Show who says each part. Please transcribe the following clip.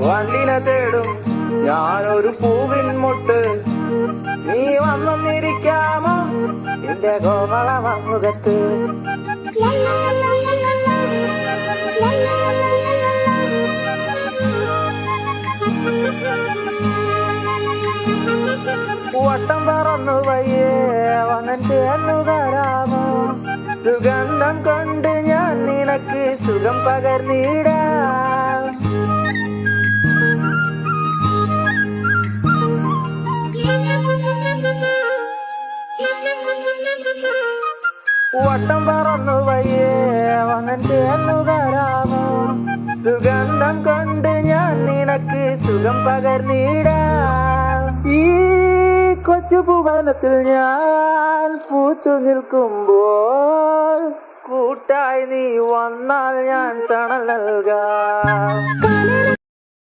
Speaker 1: വണ്ടിനെ തേടും ഞാനൊരു പൂവിൻ മുട്ട്. നീ വന്നിരിക്കാമോ എന്റെ കോമള മുഖത്ത്? വട്ടം പറന്നു വയ്യേ വന്നൻ ചേർന്നു തരാമോ? സുഗന്ധം കൊണ്ട് ഞാൻ നിനക്ക് സുഖം പകർന്നിടാം. വട്ടം പറന്നു വയ്യേ വന്നൻ ചേർന്നു തരാമോ? സുഗന്ധം കൊണ്ട് ഞാൻ നിനക്ക് സുഖം പകർന്നിടാം. ഈ കൊച്ചു ഭുവനത്തിൽ ഞാൻ പൂത്തു നിൽക്കുമ്പോൾ കൂട്ടായി നീ വന്നാൽ ഞാൻ തണൽ നൽകാം.